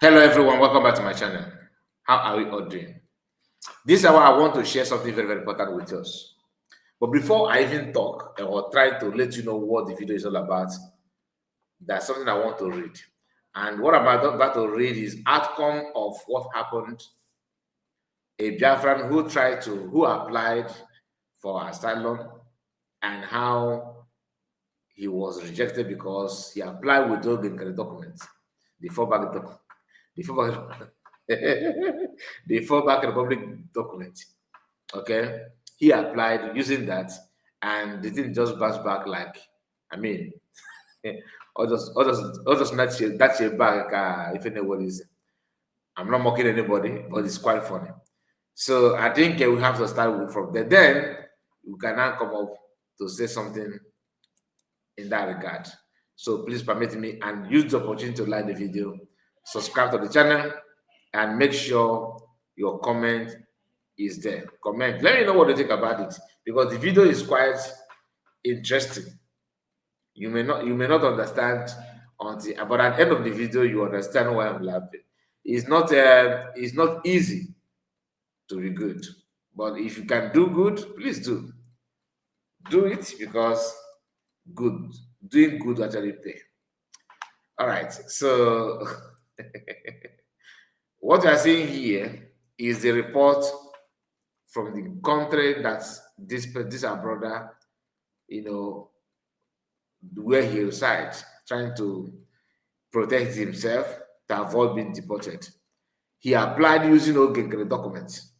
Hello everyone, welcome back to my channel. How are we all doing? This hour I want to share something very important with us. But before I even talk or try to let you know what the video is all about, there's something I want to read. And what I'm about to read is outcome of what happened. A Biafran who applied for asylum and how he was rejected because he applied with those Nkere documents, the fallback document. The fallback, the fallback republic document. Okay, he applied using that, and the thing just bounced back. Like, I mean, others not your back. If anyone is, I'm not mocking anybody, but it's quite funny. So I think we have to start from there. Then we can now come up to say something in that regard. So please permit me and use the opportunity to like the video, subscribe to the channel, and make sure your comment is there. Comment. Let me know what you think about it, because the video is quite interesting. You may not understand until, but at the end of the video you understand why I'm laughing. It's not easy to be good, but if you can do good, please do it, because doing good actually pay. All right, so what we are seeing here is the report from the country that this our brother, where he resides, trying to protect himself to avoid being deported. He applied using Nkere documents,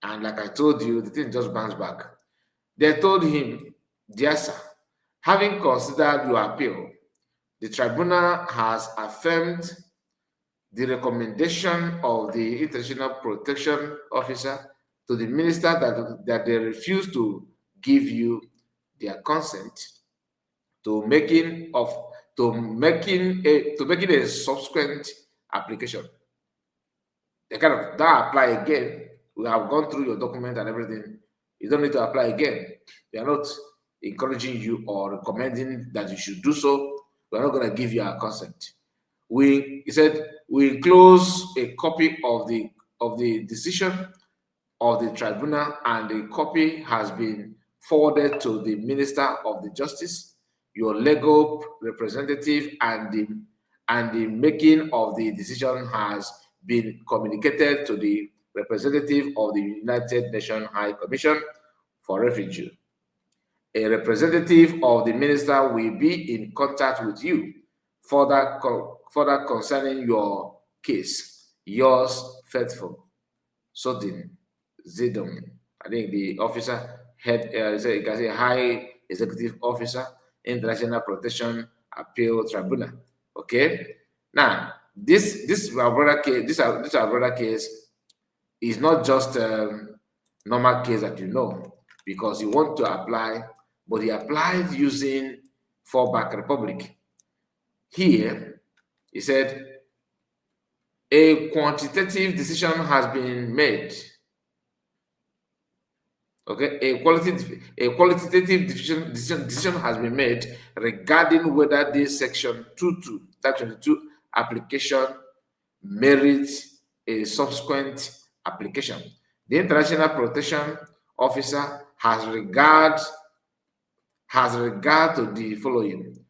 and like I told you, the thing just bounced back. They told him, "Dear sir, having considered your appeal, the tribunal has affirmed the recommendation of the International Protection Officer to the minister that they refuse to give you their consent to making a subsequent application." They kind of don't apply again. We have gone through your document and everything. You don't need to apply again. We are not encouraging you or recommending that you should do so. We are not going to give you our consent. He said we enclose a copy of the decision of the tribunal, and the copy has been forwarded to the Minister of the Justice, your legal representative, and the making of the decision has been communicated to the representative of the United Nations High Commission for Refugees. A representative of the minister will be in contact with you further concerning your case. Yours faithful, Sodin Zidon. I think the officer head, you can say high executive officer, International Protection Appeal Tribunal. Okay. Now, this our brother case. This our brother case is not just normal case that you know, because you want to apply, but he applied using fallback republic. Here, he said, a quantitative decision has been made. Okay, a qualitative decision has been made regarding whether this section 22 application merits a subsequent application. The International Protection Officer has regard to the following: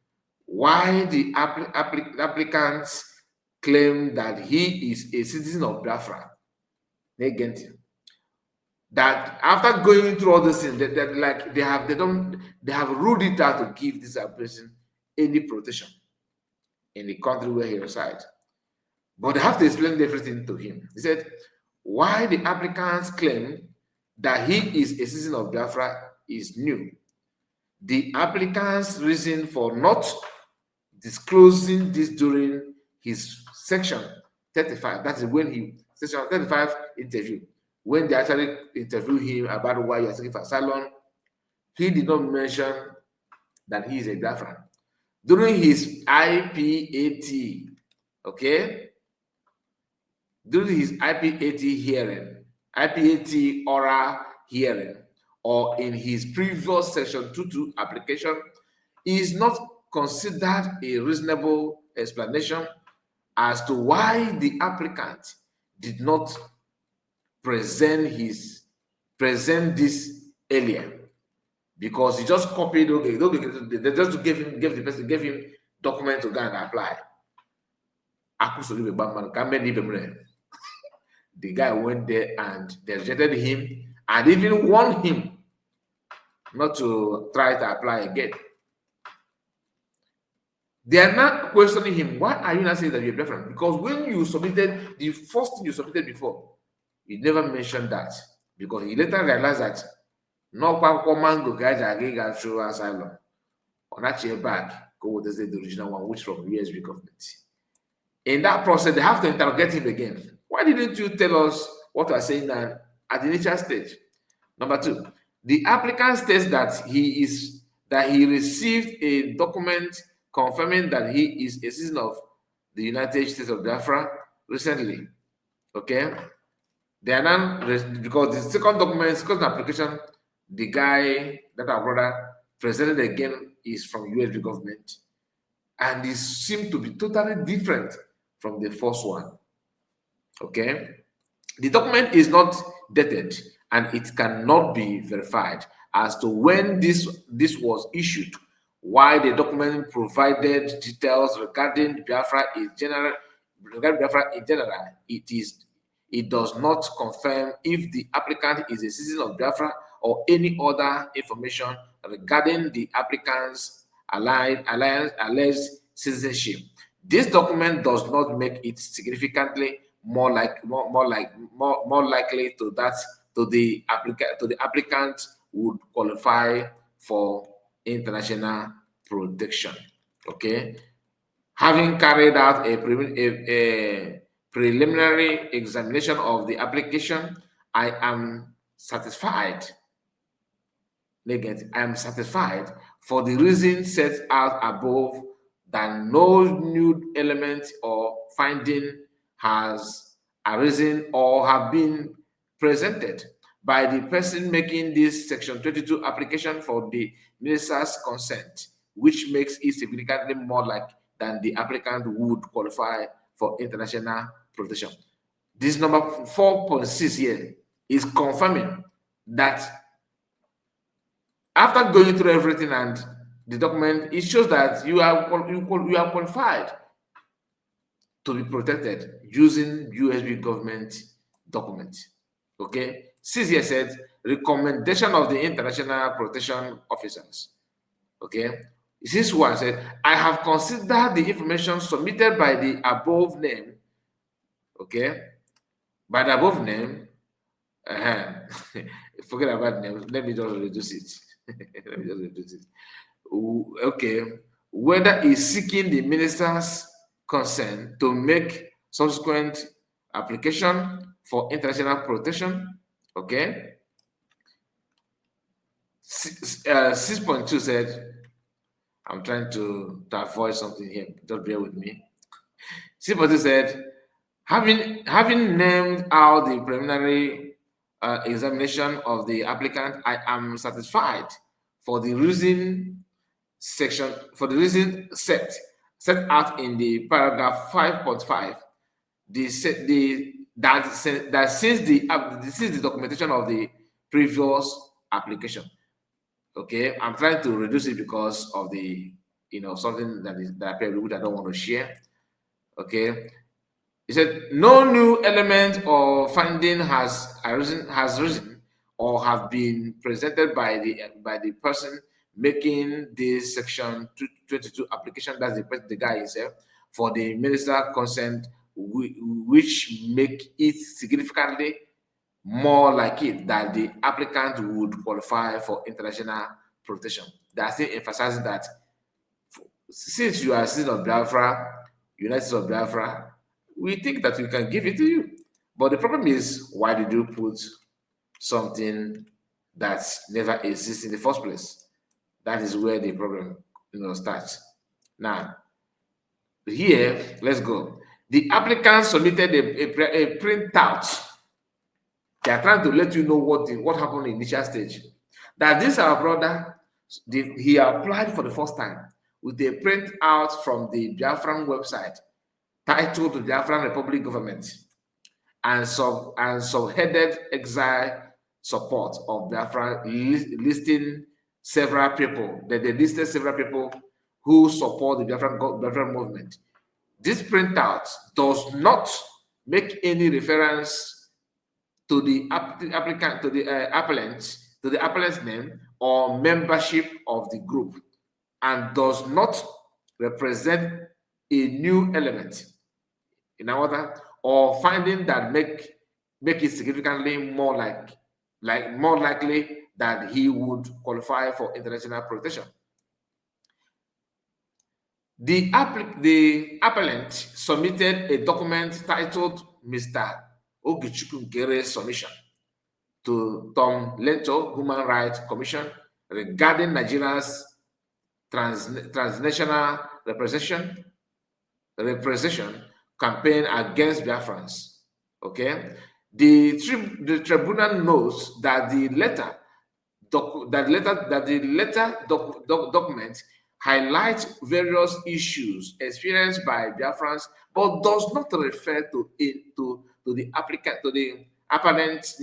why the applicants claim that he is a citizen of Biafran. That after going through all these things, they have ruled it out to give this person any protection in the country where he resides. But they have to explain everything to him. He said, why the applicants claim that he is a citizen of Biafra is new. The applicant's reason for not disclosing this during his section 35, that is when he, section 35 interview, when they actually interview him about why he is seeking for asylum, he did not mention that he is a Biafran. During his IPAT, okay, during his IPAT hearing, IPAT oral hearing, or in his previous section 22 application, is not considered a reasonable explanation as to why the applicant did not present this earlier, because he just copied. Okay, they just gave him document to go and apply. The guy went there and they rejected him and even warned him not to try to apply again. They are not questioning him. Why are you not saying that you're Biafran? Because when you submitted the first thing you submitted before, you never mentioned that, because he later realized that no mango guys show asylum. On that chair back, go with the original one, which from USB government. In that process, they have to interrogate him again. Why didn't you tell us what you are saying at the initial stage? Number two, the applicant states that he received a document confirming that he is a citizen of the United States of Biafra recently. Okay, they are now, because the second document, second application, the guy that our brother presented again is from USB government, and it seemed to be totally different from the first one. Okay, the document is not dated and it cannot be verified as to when this was issued. Why the document provided details regarding Biafra in general, it does not confirm if the applicant is a citizen of Biafra or any other information regarding the applicant's alleged citizenship. This document does not make it significantly more likely to the applicant would qualify for international protection. Okay, having carried out a preliminary examination of the application, I am satisfied. Negative. I am satisfied for the reason set out above that no new element or finding has arisen or have been presented by the person making this Section 22 application for the minister's consent, which makes it significantly more like than the applicant would qualify for international protection. This number 4.6 here is confirming that after going through everything and the document, it shows that you are qualified to be protected using USB government documents. Okay, 6 years said recommendation of the international protection officers. Okay, this one said, I have considered the information submitted by the above name. Okay, by the above name, forget about name. Let me just reduce it. Let me just reduce it. Okay, whether is seeking the minister's consent to make subsequent application for international protection. Okay, 6.2 said, I'm trying to avoid something here, just bear with me. 6.2 said, having named out the preliminary examination of the applicant, I am satisfied for the reason set out in the paragraph 5.5. That since this is the documentation of the previous application. Okay, I'm trying to reduce it because of the something that appeared which I don't want to share. Okay, he said no new element or finding has risen or have been presented by the person making this Section 22 application. That's the guy himself, for the minister consent, which make it significantly more like it that the applicant would qualify for international protection. They are still emphasizing that since you are a citizen of Biafra, United States of Biafra, we think that we can give it to you. But the problem is, why did you put something that never exists in the first place? That is where the problem starts. Now, here, let's go. The applicant submitted a printout. They are trying to let you know what happened in the initial stage. That this our brother, he applied for the first time with a printout from the Biafran website titled to the Biafran Republic government and subheaded exile support of Biafra, listing several people. They listed several people who support the Biafran movement. This printout does not make any reference to the applicant, to the appellant's name or membership of the group, and does not represent a new element in order or finding that make it significantly more more likely that he would qualify for international protection. The appellant submitted a document titled Mr. Ogichukwu Nkere's submission to Tom Lento Human Rights Commission regarding Nigeria's transnational representation campaign against Biafrans. Okay, the tribunal notes that the document highlights various issues experienced by Biafrans, but does not refer to the applicant, to the appellant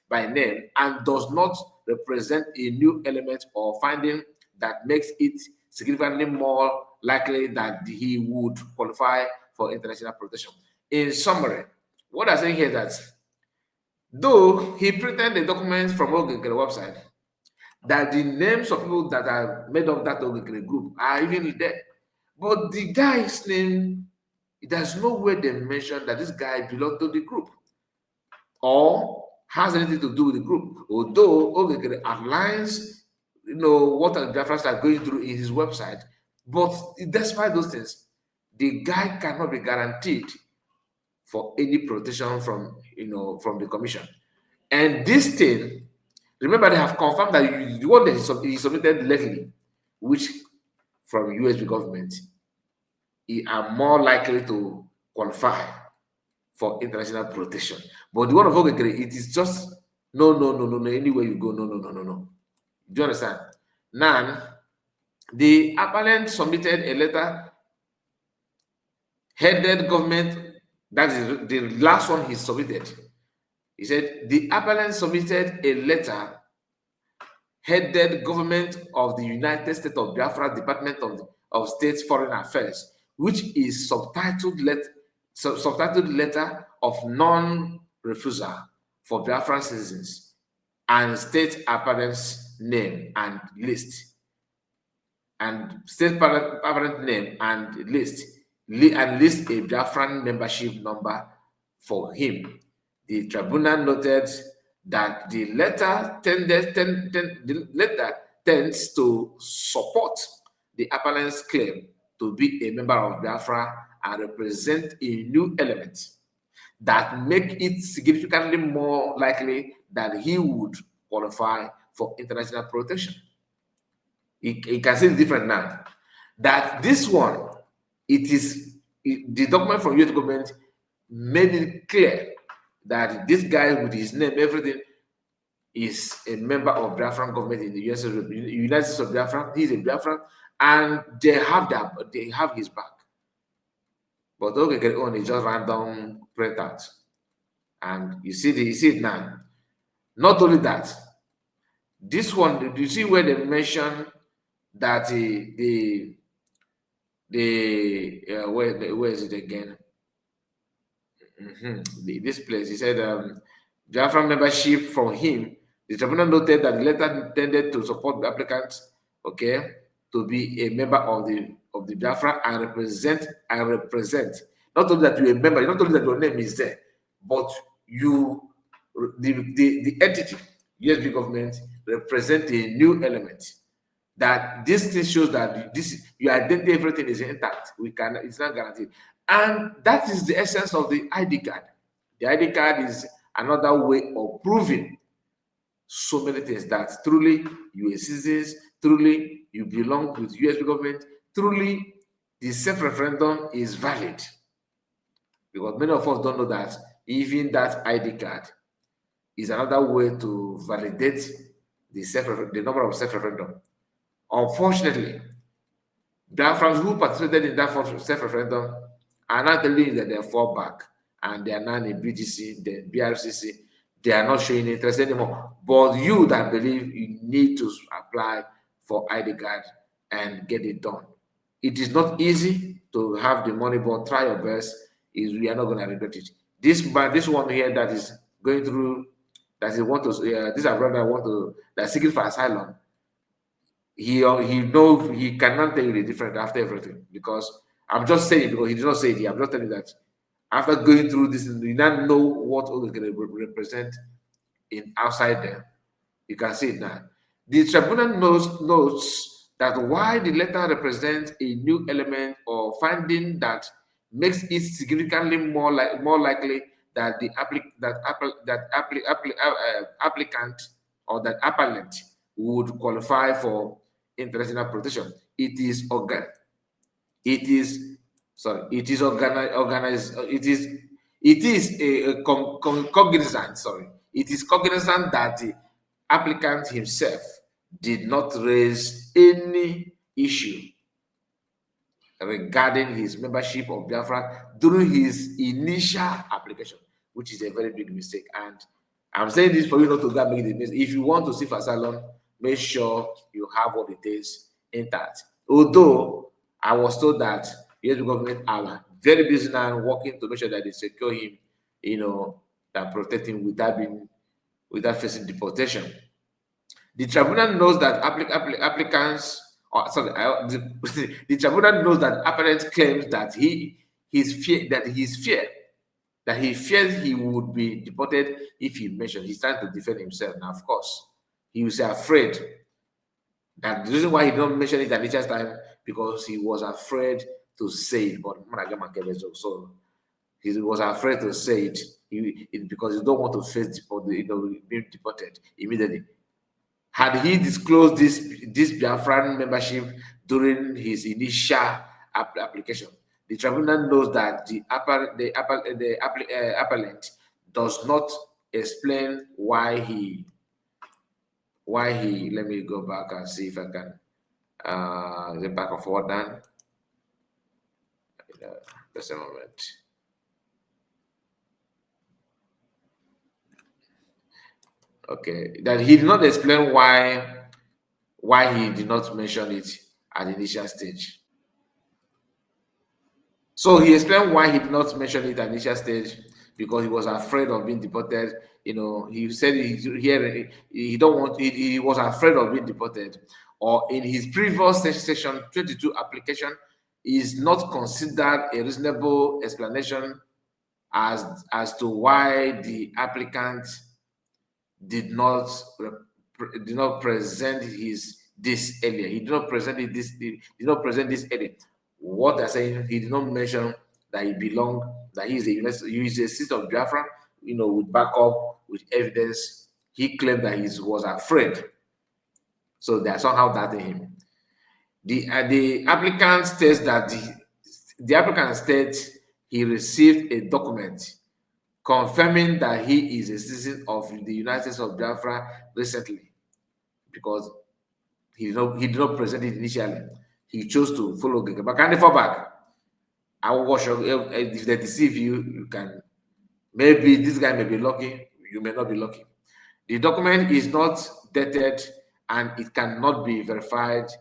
by name, and does not represent a new element or finding that makes it significantly more likely that he would qualify for international protection. In summary, what I'm saying here is that though he printed the documents from Nkere website, that the names of people that are made up that Nkere group are even there, but the guy's name, there's no way they mention that this guy belongs to the group or has anything to do with the group, although Nkere outlines, what the Biafrans are going through in his website. But despite those things, the guy cannot be guaranteed for any protection from the commission. And this thing, remember, they have confirmed that the one that he submitted lately, which from USB government, he are more likely to qualify for international protection. But the one of Nkere, it is just no. Anywhere you go, no. Do you understand? Now, the appellant submitted a letter headed government. That is the last one he submitted. He said the appellant submitted a letter headed government of the United States of Biafra Department of State Foreign Affairs, which is subtitled letter of non-refusal for Biafran citizens, and state appellant's name and list. And state apparent name and list a Biafran membership number for him. The tribunal noted that the letter tends to support the appellant's claim to be a member of Biafra and represent a new element that make it significantly more likely that he would qualify for international protection. You can see the difference now. That this one, the document from US government made it clear that this guy with his name, everything, is a member of Biafran government in the United States of Biafra. He's a Biafran, and they have his back. But okay, on is just random printout, and you see it now. Not only that, this one, do you see where they mention that where is it again? This place, he said, Biafran membership from him. The tribunal noted that the letter intended to support the applicants, okay, to be a member of the Biafra and represent. Not only that you're a member, not only that your name is there, but the entity, USB government, represent a new element. That this thing shows that your identity, everything is intact. It's not guaranteed. And that is the essence of the ID card. The ID card is another way of proving so many things, that truly you are citizens, truly you belong with US government, truly the self-referendum is valid. Because many of us don't know that even that ID card is another way to validate the number of self-referendum. Unfortunately, Biafrans who participated in that self-referendum are not telling you that they fall back and they are now in BTC, the BRCC, they are not showing interest anymore. But you that believe you need to apply for ID card and get it done. It is not easy to have the money, but try your best. Is we are not going to regret it. This one here that is going through, that is want to, this are brother want to, that seeking for asylum. He cannot tell you the difference after everything, because I'm just saying, because he did not say it here. I'm just telling you that after going through this, you now know what Ogekere represent in outside there. You can see it now. The tribunal notes that while the letter represents a new element or finding that makes it significantly more likely that the applicant or that appellant would qualify for international protection. It is cognizant. Sorry, it is cognizant that the applicant himself did not raise any issue regarding his membership of Biafra during his initial application, which is a very big mistake. And I'm saying this for you not to go make the mistake. If you want to seek asylum, make sure you have what it takes intact. Although I was told that the government are very busy now working to make sure that they secure him, that protect him without facing deportation. The tribunal knows that applicants, the tribunal knows that applicant claims that he fears he would be deported if he mentioned. He's trying to defend himself. Now, of course, he was afraid. And the reason why he don't mention it at each time, because he was afraid to say it. But so he was afraid to say it, because he don't want to face being deported immediately. Had he disclosed this Biafran membership during his initial application, the tribunal knows that the appellant does not explain why he. Let me go back and see if I can get back and forward down. Just a moment. Okay, that he did not explain why he did not mention it at the initial stage. So he explained why he did not mention it at the initial stage, because he was afraid of being deported. He said he was afraid of being deported, or in his previous section 22 application is not considered a reasonable explanation as to why the applicant did not present this earlier. He did not present this earlier. What they're saying, he did not mention that he belonged, that he is a citizen of Biafra, with backup, with evidence. He claimed that he was afraid. So they are somehow doubting him. The applicant states that the applicant states he received a document confirming that he is a citizen of the United States of Biafra recently, because he did not present it initially. He chose to follow Gege. But can they fall back? I will watch if they deceive you, you can. Maybe this guy may be lucky, you may not be lucky. The document is not dated and it cannot be verified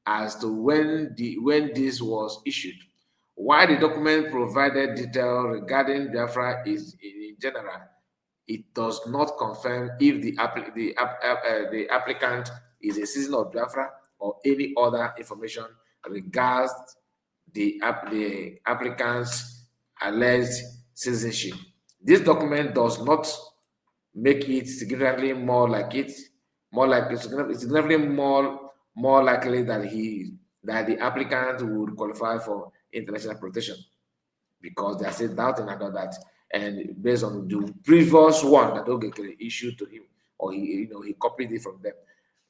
as to when this was issued. While the document provided detail regarding Biafra is in general, it does not confirm if the applicant is a citizen of Biafra or any other information regards the applicant's alleged citizenship. This document does not make it significantly more likely that the applicant would qualify for international protection, because they are still doubting about that. And based on the previous one that Ogekere issued to him, or he copied it from them.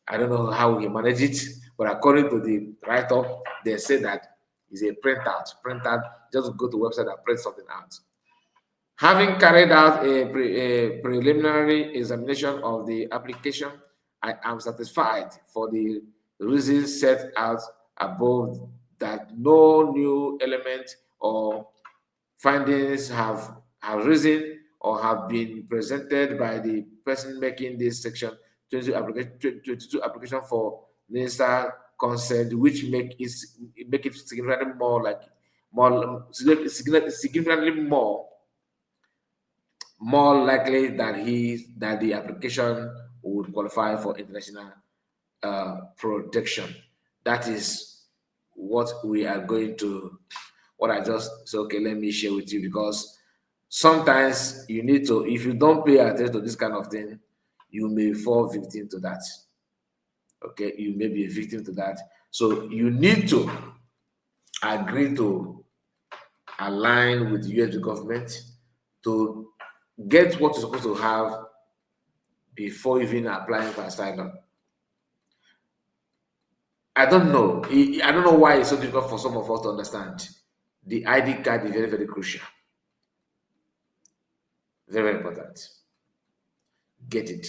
I don't know how he managed it, but according to the write-up, they say that it's a printout. Just go to the website and print something out. Having carried out a preliminary examination of the application, I am satisfied for the reasons set out above that no new element or findings have risen or have been presented by the person making this section 22 application for minister consent, which make it significantly significantly more likely that the application would qualify for international protection. That is what we are going to, what I just said, okay, let me share with you, because sometimes you need to, if you don't pay attention to this kind of thing, you may fall victim to that. Okay, you may be a victim to that. So you need to agree to align with the US government to get what you're supposed to have before even applying for asylum. I don't know. I don't know why it's so difficult for some of us to understand. The ID card is very, very crucial. Very, very important. Get it.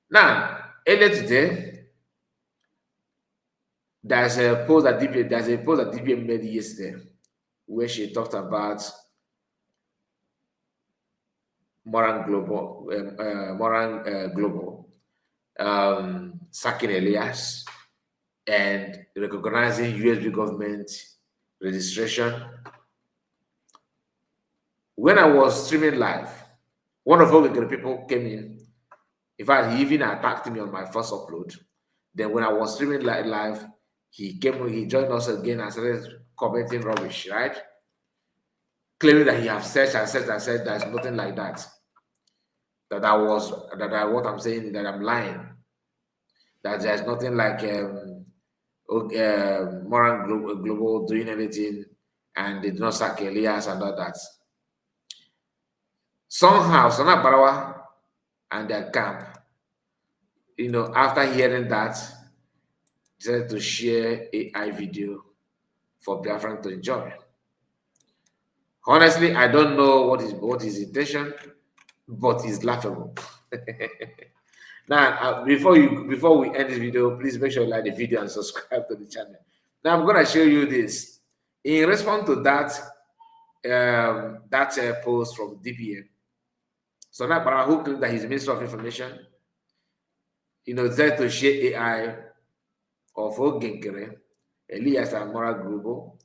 Now, earlier today, there's a post that DPA made yesterday where she talked about Moran Global sacking Elias and recognizing USB government registration. When I was streaming live, one of the people came in. In fact, he even attacked me on my first upload. Then when I was streaming live, he joined us again and started commenting rubbish, right? Claiming that he have searched and searched and said there's nothing like that. What I'm saying, that I'm lying. That there's nothing like Moran Global doing anything and they do not sack Elias and all that. Somehow, Sana Barawa and their camp, after hearing that, decided to share AI video for Biafran to enjoy. Honestly, I don't know what his intention, but it's laughable. Now, before we end this video, please make sure you like the video and subscribe to the channel. Now, I'm going to show you this. In response to that, post from DPA, so now who claimed that he's Minister of Information, decided to share AI of Nkere, Elias and Moral Global,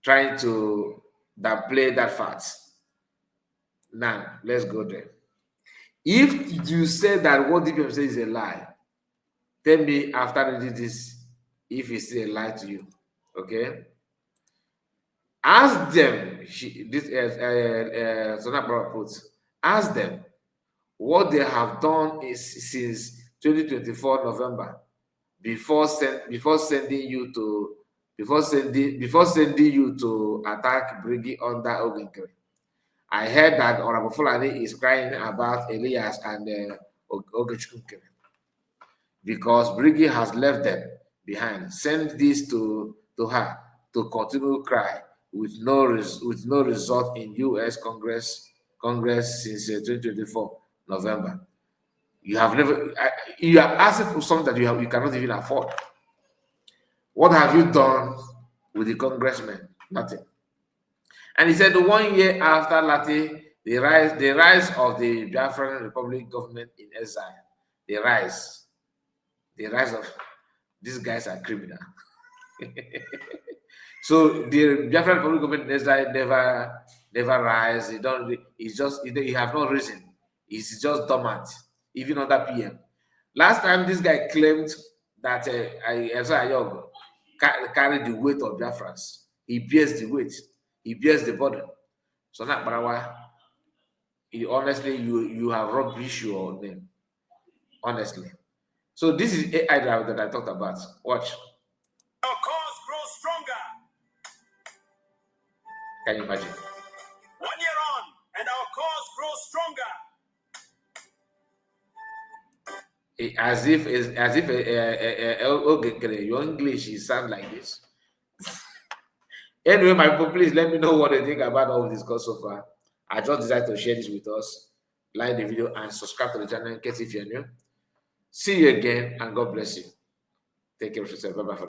trying to downplay that fact. Now, let's go there. If you say that what DPM says is a lie, tell me after reading this if it's still a lie to you. Okay? Ask them, ask them what they have done since 2024 November before sending you to attack Briggy under Nkere. I heard that Honorable Fulani is crying about Elias and Nkere because Briggy has left them behind. Send this to her to continue cry with no result in U.S. Congress since 2024 November. You have never. You are asking for something that you cannot even afford. What have you done with the congressman? Nothing. And he said the 1 year after Latte, the rise of the Biafran Republic government in exile, the rise of these guys are criminal. So the Biafran Republic government in exile never rise. He have no reason. It's just dormant, even under PM. Last time this guy claimed that Ayogo carried the weight of Biafrans. He bears the weight. He bears the burden. So now, Barawa, honestly, you have rubbish your name. Honestly. So this is AI that I talked about. Watch. Our cause grows stronger. Can you imagine? 1 year on, and our cause grows stronger. As if your English is sound like this. Anyway, my people, please let me know what you think about all this discussed so far. I just decided to share this with us. Like the video and subscribe to the channel in case if you're new. See you again and God bless you. Take care of yourself. Bye bye.